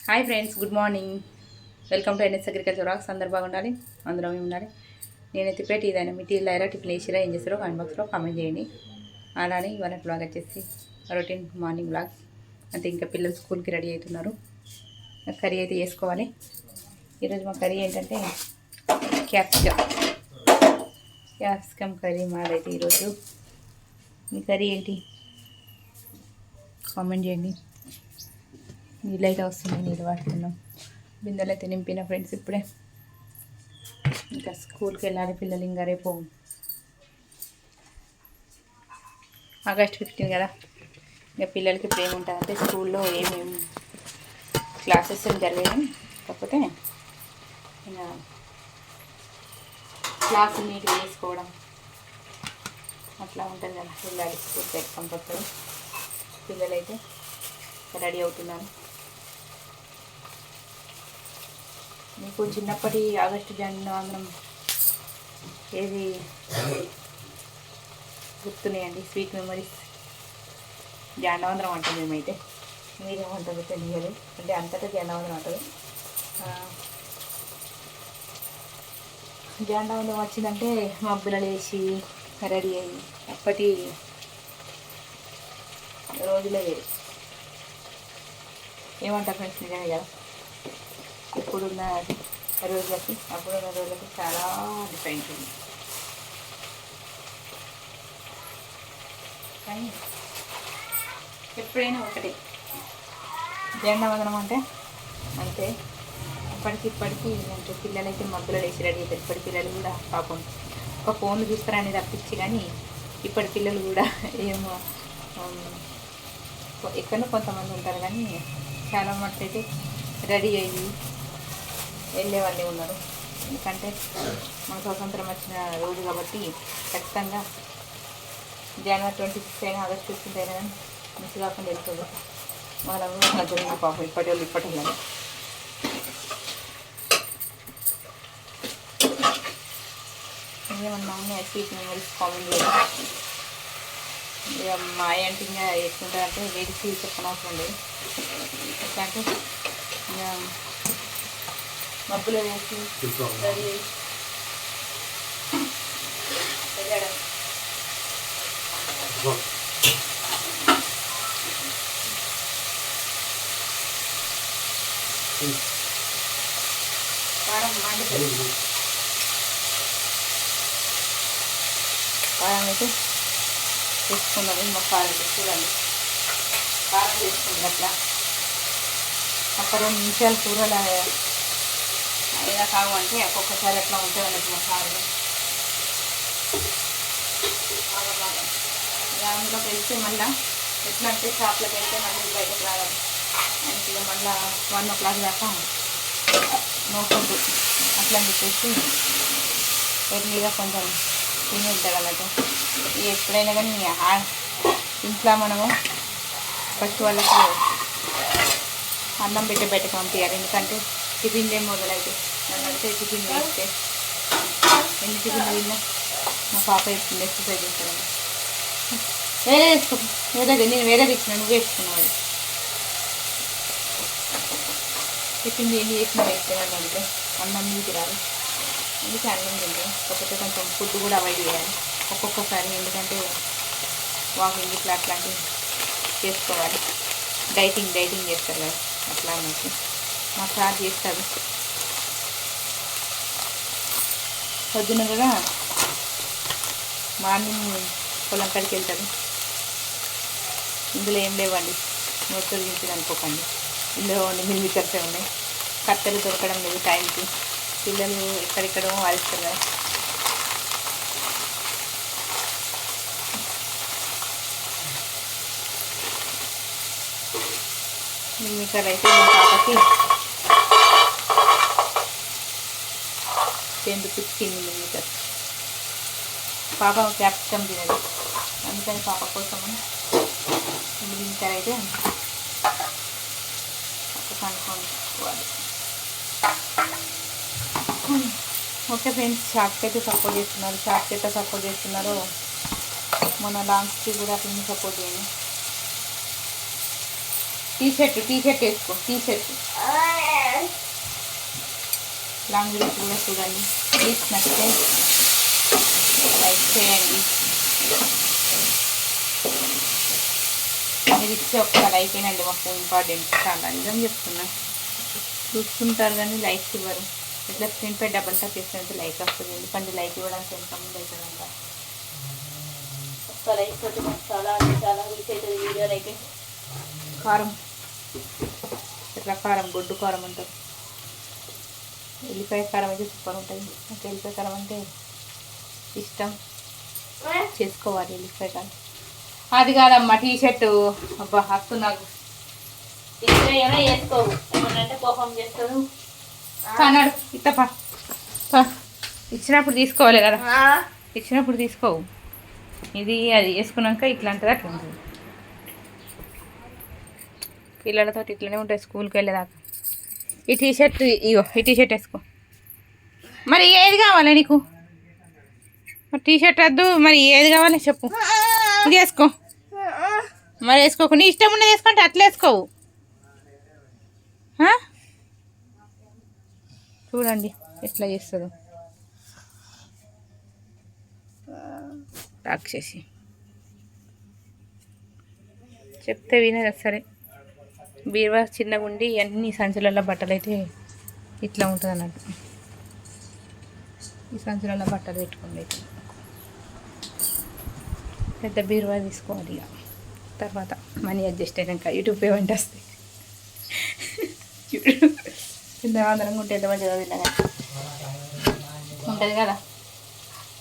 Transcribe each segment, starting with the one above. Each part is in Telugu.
Hi friends, good morning. Welcome to NS agriculture vlogs. అందరు బాగుండాలి, అందరూ ఉండాలి. నేనైతే పెట్టి ఇదైనా మీ టీలు అయినా టిఫిన్ వేసిరా ఏం చేస్తారో కామెంట్ బాక్స్లో కామెంట్ చేయండి. అలానే ఇవాళ బ్లాగ్ వచ్చేసి రొటీన్ మార్నింగ్ బ్లాగ్. అంటే ఇంకా పిల్లలు స్కూల్కి రెడీ అవుతున్నారు. కర్రీ అయితే చేసుకోవాలి. ఈరోజు మా కర్రీ ఏంటంటే క్యాప్సికమ్ కర్రీ మాదైతే ఈరోజు. మీ కర్రీ ఏంటి కామెంట్ చేయండి. నీళ్ళు అయితే వస్తున్నాయి, నీళ్ళు వాడుతున్నాం. బిందెలు అయితే నింపిన ఫ్రెండ్స్. ఇప్పుడే ఇంకా స్కూల్కి వెళ్ళాలి పిల్లలు. ఇంకా రేపు ఆగస్ట్ 15 కదా. ఇంకా పిల్లలకి ఇప్పుడు ఏముంటుందంటే స్కూల్లో ఏమేమి క్లాసెస్ ఏమి జరిగాయి, కాకపోతే ఇంకా క్లాసు నీట్గా చేసుకోవడం అట్లా ఉంటుంది కదా. వెళ్ళాలి స్కూల్కి కంపల్సరీ. పిల్లలైతే రెడీ అవుతున్నారు. మీకు చిన్నప్పటి ఆగస్టు జన్మదినం ఏది గుర్తున్నాయండి? Sweet memories. జన్మదినం అంటాం మేమైతే. మీరేమంటారో తెలియదు, అంటే అంతటా జన్మదినం అంటారు. జన్మదినం వచ్చిందంటే మబ్బులు వేసి రెడీ అయ్యి అప్పటి రోజులే వేరు. ఏమంటారు ఫ్రెండ్స్? నిజమే కదా. ఇప్పుడున్న రోజులకి అప్పుడున్న రోజులకి చాలా డిఫరెంట్ ఉంది. కానీ ఎప్పుడైనా ఒకటి జన్మదినం అంటే అంతే. ఇప్పటికి అంటే పిల్లలైతే మబ్బులు వేసి రెడీ అవుతారు. ఇప్పటి పిల్లలు కూడా పాపం ఒక ఫోన్లు చూస్తారని తప్పించి, కానీ ఇప్పటి పిల్లలు కూడా ఏమో ఎక్కడో కొంతమంది ఉంటారు, కానీ చాలా మటుకు అయితే రెడీ అయ్యి వెళ్ళేవాళ్ళే ఉన్నారు. ఎందుకంటే మన స్వతంత్రం వచ్చిన రోజు కాబట్టి ఖచ్చితంగా జనవరి 26 అయినా ఆగస్ట్ 15 అయినా కానీ మిస్ కాకుండా వెళ్తుంది. వాళ్ళకు మధ్యలో పాపం ఇప్పటి వాళ్ళు ఏమన్నా ఉన్నాయి స్వీట్ మెమరీస్ కామెంట్ చేయాలి. ఇక మా అంటే ఇంకా ఎట్లుంటుందంటే వేడికి చెప్పనవసరం లేదు. ఎట్లా అంటే ఇంకా మబ్బులో వేసి రెడీ వెళ్ళడం. కారం మండుతుంది. కారం అయితే చేసుకున్నది మా కారం చూడండి. కారం చేసుకుంది అట్లా ఒక 2 నిమిషాలు కూరలు అయినా కావంటే ఒక్కొక్కసారి అట్లా ఉంటుంది అన్నట్టు మసాలా. అందులోకి వెళ్తే మళ్ళీ ఎట్లా అంటే షాప్లోకి వెళ్తే మళ్ళీ బయటకు రావాలి. అంటే మళ్ళీ 1 o'clock దాకా నోకుంటు అట్లా అని చెప్పేసి ఎర్లీగా కొంచెం తిని వెళ్తాడు అన్నట్టు. ఎప్పుడైనా కానీ ఇంట్లో మనము ఫస్ట్ వాళ్ళకి అన్నం పెట్టి బయటకు పంపించాలి. ఎందుకంటే టిఫిన్ ఏం మొదలైతే నన్ను అడితే టిఫిన్ వేస్తే ఎన్ని టిఫిన్ తిన్నా మా పాప వేస్తుంది ఎక్సర్సైజ్ చేస్తాను. వేరే వేసుకో, నేను వేరే తెచ్చిన, నువ్వు వేసుకున్నావు. టిఫిన్ ఎన్ని చేసినా వేస్తే నన్ను అడిగితే అన్నం నీకు రాదు. అందుకే అన్నం తింటాం. కాకపోతే కొంచెం ఫుడ్ కూడా అవాయిడ్ చేయాలి ఒక్కొక్కసారి. ఎందుకంటే వాకింగ్ ఇట్లా అట్లాంటివి చేసుకోవాలి. డైటింగ్ చేస్తారు కదా, అట్లా అన్నట్టు మా సార్ చేస్తారు. పొద్దున కూడా మార్నింగ్ పొలం కాడికి వెళ్తారు. ఇందులో ఏం లేవండి, నోట్లు దించింది అనుకోకండి. ఇందులో మిల్మికర్సే ఉన్నాయి. కట్టెలు దొరకడం లేదు టైంకి. పిల్లలు ఎక్కడెక్కడో వాడిస్తారు కదా. మిల్మికర్ అయితే మా పాపకి 10 రూపీస్కి మిల్మికర్. పాప క్యాప్సికమ్ తినదు, అందుకని పాప కోసమని మిల్మికర్ అయితే కనుక్కోవాలి. ఓకే ఫ్రెండ్స్, షార్ట్కి అయితే సపోర్ట్ చేస్తున్నారు. షార్ట్కి అయితే సపోర్ట్ చేస్తున్నారు. మన లాంగ్స్కి కూడా అట్లనే సపోర్ట్ చేయండి. టీ షర్ట్ వేసుకో, టీ షర్ట్ లాంగ్ డ్రెస్ కూడా చూడండి. ప్లీజ్ నచ్చితే లైక్ చేయండి. మీరు ఇచ్చే ఒక్క లైక్ ఏనండి మాకు ఇంపార్టెంట్. చాలా నిజం చెప్తున్నా. చూసుకుంటారు కానీ లైక్ ఇవ్వరు. ఇట్లా స్క్రీన్ పై డబల్ టచ్ చేసినట్టు లైక్ వస్తుంది. ఎందుకంటే లైక్ ఇవ్వడానికి ఎంత ముందు అవుతుందంట. ఒక్క లైక్ తోటి మాకు చాలా అంటే చాలా రీచ్ అవుతుంది వీడియోలు అయితే. కారం ఇట్లా కారం గొడ్డు కారం అంటారు. ఎల్లిపాయ కారం అయితే సూపర్ ఉంటుంది. నాకు ఎల్లిపాయ కారం అంటే ఇష్టం, చేసుకోవాలి ఎల్లిపాయ కారం. అది కాదమ్మా టీ షర్టు. అబ్బా హక్కు నాకు ఇష్టమైనా వేసుకోవు, ఏమన్నంటే కోపం చేస్తాడు. అన్నాడు ఇత్తపా ఇచ్చినప్పుడు తీసుకోవాలి కదా, ఇచ్చినప్పుడు తీసుకోవు. ఇది అది వేసుకున్నాక ఇట్లాంటిది అట్లా ఉంటుంది. పిల్లలతో ఇట్లనే ఉంటుంది స్కూల్కి వెళ్ళేదాకా. ఈ టీ షర్ట్ ఇగో, ఈ టీ షర్ట్ వేసుకో. మరి ఏది కావాలి నీకు? టీ షర్ట్ వద్దు, మరి ఏది కావాలి చెప్పు. ఇది వేసుకో. మరి వేసుకోకు, నీ ఇష్టం ఉన్నది వేసుకుంటే అట్లా వేసుకోవు. చూడండి ఎట్లా చేస్తుందో రాక్షసి. చెప్తే వినదు సరే. బీరువా చిన్నగా ఉండి అన్ని సంచులలో బట్టలు అయితే ఇట్లా ఉంటుంది అన్నట్టు. ఈ సంచులలో బట్టలు పెట్టుకోండి. అయితే పెద్ద బీరువా తీసుకోవాలి. ఇక తర్వాత మనీ అడ్జస్ట్ అయినాక యూట్యూబ్ పేమెంట్ వస్తాయి. కింద అందరం ఉంటే ఎంత మంచిగా తిన్నా ఉంటుంది కదా.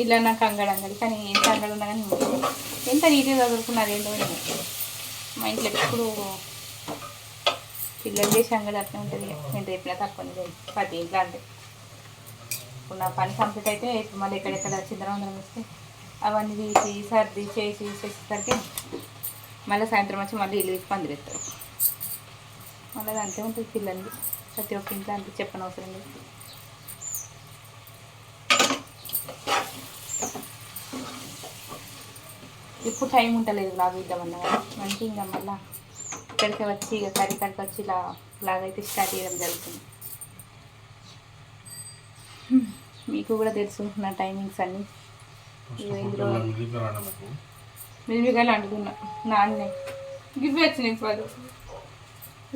ఇట్లా నాకు అంగడి కానీ ఎంత అంగడి ఉన్నా కానీ ఎంత నీట్గా చదువుకున్నారు ఏంటో. మా ఇంట్లో ఎప్పుడు పిల్లలు చేసే అంగడి అట్లా ఉంటుంది. నేను రేపులా తక్కువ ప్రతి ఇంట్లో అంటే. ఇప్పుడు నా పని కంప్లీట్ అయితే ఇప్పుడు మళ్ళీ ఎక్కడెక్కడ చిందరవందరం వస్తే అవన్నీ తీసి సర్ది చేసేసరికి మళ్ళీ సాయంత్రం వచ్చి మళ్ళీ ఇల్లు తీసి పందిరేస్తారు. మళ్ళీ అంతే ఉంటుంది పిల్లలు. ప్రతి ఒక్క ఇంట్లో అంతే, చెప్పనవసరం లేదు. ఇప్పుడు టైం ఉండలేదు లాగా ఇద్దామన్నా కదా. మంచి ఇంకా మళ్ళీ ఇక్కడికి వచ్చి ఇక కర్రీ కడికి వచ్చి లాగైతే స్టార్ట్ చేయడం జరుగుతుంది. మీకు కూడా తెలుసు నా టైమింగ్స్ అన్నీ. ఇందులో మిల్మిగాయలు అంటున్నా నాన్నే గివ్ వచ్చినాయి పదు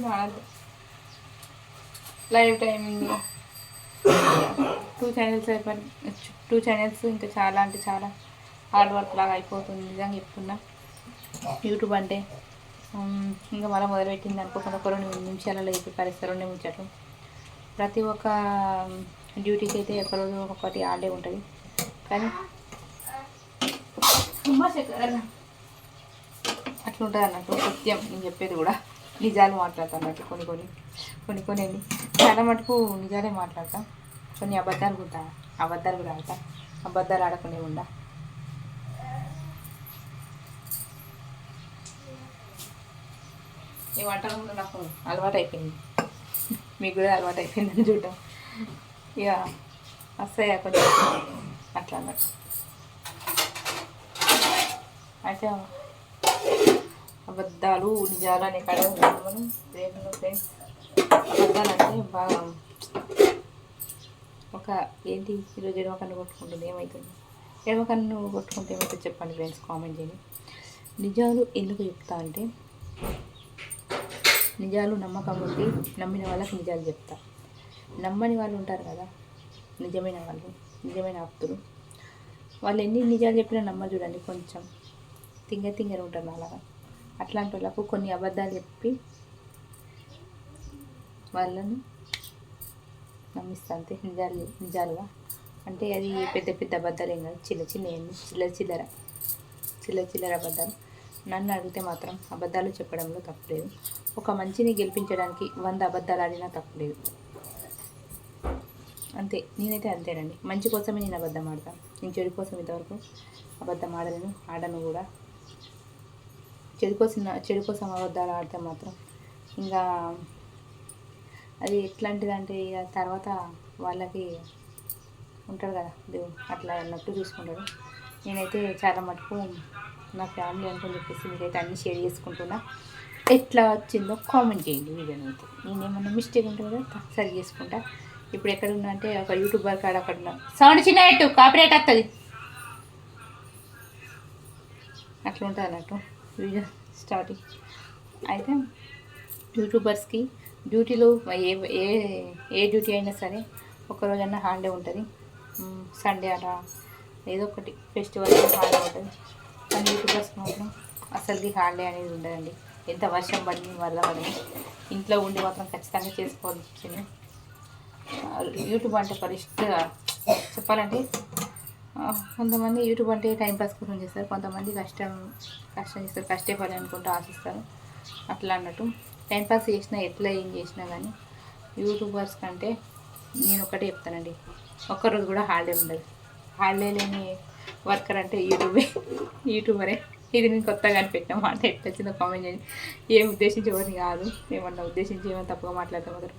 నానద్దు. లైవ్ టైమింగ్ 2 ఛానల్స్ అయిపోయి 2 ఛానల్స్ ఇంకా చాలా అంటే చాలా హార్డ్ వర్క్ లాగా అయిపోతుంది. నిజంగా చెప్తున్నా. యూట్యూబ్ అంటే ఇంకా మళ్ళీ మొదలుపెట్టింది అనుకోకుండా ఒక 2 నిమిషాలలో అయిపోయి పరిస్థితి. 2 నిమిషాలు ప్రతి ఒక్క డ్యూటీకి అయితే ఒకరోజు ఒక్కొక్కటి హాలిడే ఉంటుంది. కానీ అట్లా ఉంటుంది అన్నట్టు. సత్యం నేను చెప్పేది కూడా నిజాలు మాట్లాడతాను అన్నట్టు. కొన్ని చాలా మటుకు నిజాలే మాట్లాడతాం. కొన్ని అబద్ధాలు కూడా ఆడతా. అబద్ధాలు ఆడకుండా ఉండా. ఈ వంటలు కూడా నాకు అలవాటు అయిపోయింది. మీకు కూడా అలవాటు అయిపోయిందని చూడటం. ఇక వస్తాయా కొంచెం అట్లా అన్నట్టు. అయితే అబద్ధాలు నిజాలు అనే కాడ మనం ప్రేమలో ఫ్రెండ్స్. అబద్ధాలు అంటే బాగా ఒక ఏంటి ఈరోజు ఎడమకన్ను కొట్టుకుంటుంది ఏమవుతుంది? ఎడమకన్ను కొట్టుకుంటే ఏమవుతుంది చెప్పండి ఫ్రెండ్స్, కామెంట్ చేయండి. నిజాలు ఎందుకు చెప్తా అంటే నిజాలు నమ్మకం ఉండి నమ్మిన వాళ్ళకి నిజాలు చెప్తా. నమ్మని వాళ్ళు ఉంటారు కదా, నిజమైన వాళ్ళు, నిజమైన ఆప్తులు, వాళ్ళు ఎన్ని నిజాలు చెప్పినా నమ్మ చూడండి. కొంచెం తింగర ఉంటారు అలాగా. అట్లాంటి వాళ్ళకు కొన్ని అబద్ధాలు చెప్పి వాళ్ళను నమ్మిస్తా అంతే. నిజాలుగా అంటే అది పెద్ద అబద్ధాలు ఏం కాదు, చిల్లర అబద్ధాలు. నన్ను అడిగితే మాత్రం అబద్ధాలు చెప్పడంలో తప్పులేదు. ఒక మంచిని గెలిపించడానికి 100 అబద్ధాలు ఆడినా తప్పులేదు. అంతే, నేనైతే అంతేనండి. మంచి కోసమే నేను అబద్ధం ఆడతాను. నేను చెడు కోసం ఇంతవరకు అబద్ధం ఆడను కూడా. చెడు కోసం అబద్ధాలు ఆడితే మాత్రం ఇంకా అది ఎట్లాంటిదంటే ఇక తర్వాత వాళ్ళకి ఉంటాడు కదా దేవుడు, అట్లా అన్నట్టు చూసుకుంటాడు. నేనైతే చాలా మటుకు నా ఫ్యామిలీ అనుకుని చెప్పేసి మీకైతే అన్నీ షేర్ చేసుకుంటున్నా. ఎట్లా వచ్చిందో కామెంట్ చేయండి వీడియోని అయితే. నేనేమన్నా మిస్టేక్ ఉంటే కూడా సరి చేసుకుంటా. ఇప్పుడు ఎక్కడ ఉన్నా అంటే ఒక యూట్యూబర్ కాడ అక్కడ ఉన్నా సౌండ్ చిన్న పెట్టు కాపీరైట్ వస్తుంది అట్లా ఉంటుంది అన్నట్టు వీడియో స్టార్టింగ్. అయితే యూట్యూబర్స్కి డ్యూటీలు ఏ ఏ ఏ డ్యూటీ అయినా సరే ఒక్కరోజన్నా హాలిడే ఉంటుంది. సండే అలా ఏదో ఒకటి ఫెస్టివల్ హాలిడే ఉంటుంది. కానీ యూట్యూబర్స్కి మాత్రం అసలుకి హాలిడే అనేది ఉండదండి. ఎంత వర్షం పడింది వల్ల పడింది ఇంట్లో ఉండి మాత్రం ఖచ్చితంగా చేసుకోవాల్సి వచ్చింది. యూట్యూబ్ అంటే పరిష్గా చెప్పాలంటే కొంతమంది యూట్యూబ్ అంటే టైంపాస్ కోసం చేస్తారు, కొంతమంది కష్టం చేస్తారు, కష్టపడి అనుకుంటూ ఆశిస్తారు అట్లా అన్నట్టు. టైంపాస్ చేసినా ఎట్లా ఏం చేసినా కానీ యూట్యూబర్స్ కంటే నేను ఒకటే చెప్తానండి, ఒక్కరోజు కూడా హాలిడే ఉండదు. హాలిడే లేని వర్కర్ అంటే యూట్యూబరే. ఇది నేను కొత్తగా అనిపెట్టిన మాట, ఎట్లా వచ్చిందో కామెంట్ చేయండి. ఏం ఉద్దేశించేవాడిని కాదు, ఏమన్నా ఉద్దేశించి ఏమైనా తప్పుగా మాట్లాడతాం.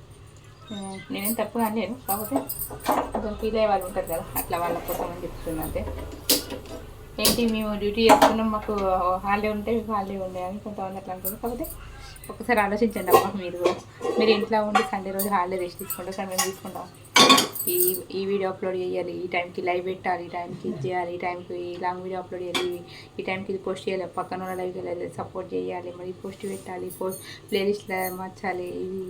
నేనేం తప్పుగా అనలేను, కాకపోతే కొంచెం ఫీల్ అయ్యే వాళ్ళు ఉంటారు కదా, అట్లా వాళ్ళ కోసం అని చెప్తున్నా. అంతే ఏంటి మేము డ్యూటీ చేస్తున్నాం మాకు హాలిడే ఉంటే మీకు హాలిడే ఉండే అని కొంతమంది అట్లా అనుకుంటారు. కాకపోతే ఒకసారి ఆలోచించండి అమ్మ, మీరు కూడా మీరు ఇంట్లో ఉండి సండే రోజు హాలిడే రెస్ట్ తీసుకుంటాం, కానీ మేము తీసుకుంటాం. ఈ వీడియో అప్లోడ్ చేయాలి, ఈ టైంకి లైవ్ పెట్టాలి, ఈ టైంకి ఇది చేయాలి, ఈ టైంకి లాంగ్ వీడియో అప్లోడ్ చేయాలి, ఈ టైంకి ఇది పోస్ట్ చేయాలి, పక్కన ఉన్న లైవ్కి వెళ్ళాలి, సపోర్ట్ చేయాలి, మరి పోస్ట్ పెట్టాలి, ప్లేలిస్ట్లో మార్చాలి, ఇవి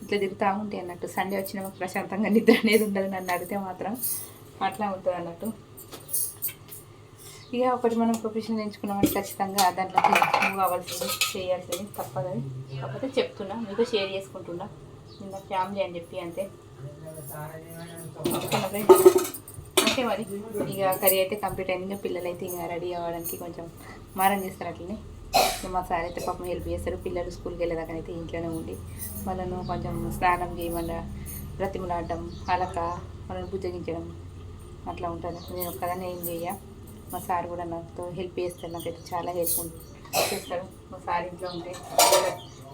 ఇట్లా తిరుగుతూ ఉంటాయి అన్నట్టు. సండే వచ్చిన మాకు ప్రశాంతంగా నిద్ర అనేది ఉండదు, నన్ను అడిగితే మాత్రం అట్లా ఉంటుంది అన్నట్టు. ఇక ఒకటి మనం ప్రొఫెషన్ ఎంచుకున్నామంటే ఖచ్చితంగా దాంట్లోకి మూవ్ అవ్వాల్సింది, చేయాల్సింది తప్పదని. కాకపోతే చెప్తున్నా, మీతో షేర్ చేసుకుంటున్నా, నిన్న ఫ్యామిలీ అని చెప్పి అంతే. ఓకే మరి ఇక కర్రీ అయితే కంప్లీట్ అయింది. ఇంకా పిల్లలు అయితే ఇంకా రెడీ అవ్వడానికి కొంచెం మారం చేస్తారు అట్లనే. మా సార్ అయితే పాపం హెల్ప్ చేస్తారు. పిల్లలు స్కూల్కి వెళ్ళేదాకనైతే ఇంట్లోనే ఉండి వాళ్ళను కొంచెం స్నానం చేయమని బ్రతిమలాడడం, అలక వాళ్ళని బుజ్జగించడం అట్లా ఉంటుంది. నేను ఒక్కదాన్ని ఏం చేయ, మా సార్ కూడా నాతో హెల్ప్ చేస్తారు. నాకైతే చాలా హెల్ప్ చేస్తారు మా సార్ ఇంట్లో ఉంటే.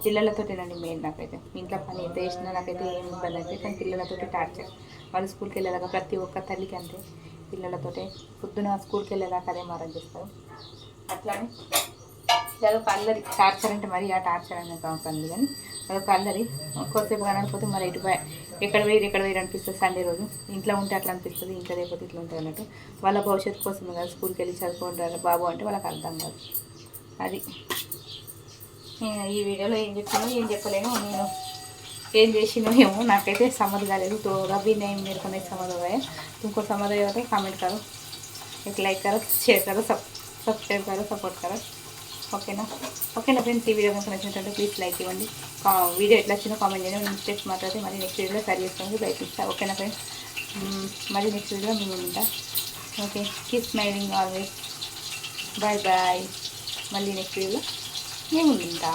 పిల్లలతోటేనండి మెయిన్. నాకైతే ఇంట్లో పని ఎంత చేసినా నాకైతే ఏం ఇబ్బంది అయితే, కానీ పిల్లలతోటి టార్చర్. వాళ్ళు స్కూల్కి వెళ్ళేదాకా ప్రతి ఒక్క తల్లికి అంతే, పిల్లలతోటే పొద్దున స్కూల్కి వెళ్ళేదాకా అదే మారం చేస్తారు. అట్లానే అదొక అల్లరి. టార్చర్ అంటే మరి ఆ టార్చర్ అనేది కాకండి, కానీ అదొక అల్లరి. కొద్దిసేపు కనకపోతే మరి ఎక్కడ వేరు అనిపిస్తుంది. సండే రోజు ఇంట్లో ఉంటే అట్లా అనిపిస్తుంది, ఇంకా లేకపోతే ఇట్లా ఉంటుంది అన్నట్టు. వాళ్ళ భవిష్యత్తు కోసం కదా స్కూల్కి వెళ్ళి చదువుకుంటారు బాబు అంటే వాళ్ళకి అర్థం కాదు. అది ఈ వీడియోలో ఏం చెప్పినో ఏం చెప్పలేను, నేను ఏం చేసినో ఏమో నాకైతే समझ కాలేదు. तो अभी नहीं मेरे को नहीं समझ हो रहा है, तुमको समझ आएगा तो कमेंट करो, एक लाइक करो, शेयर करो, సబ్స్క్రైబ్ करो, సపోర్ట్ करो. ఓకేనా ఫ్రెండ్స్, ఈ వీడియో కనుక నచ్చినట్లయితే ప్లీజ్ లైక్ ఇవ్వండి. వీడియో ఎట్లా వచ్చిందో కామెంట్ చేయండి. మిస్టేక్స్ మాట్లాడితే మళ్ళీ నెక్స్ట్ వీడియోలో సరి చేసుకోవడానికి ప్రయత్నిస్తాను. ఓకేనా ఫ్రెండ్స్, మళ్ళీ నెక్స్ట్ వీడియోలో మేము ఉంటా. Okay, keep smiling always. Bye bye. మళ్ళీ నెక్స్ట్ వీడియోలో మేము ఉంటా.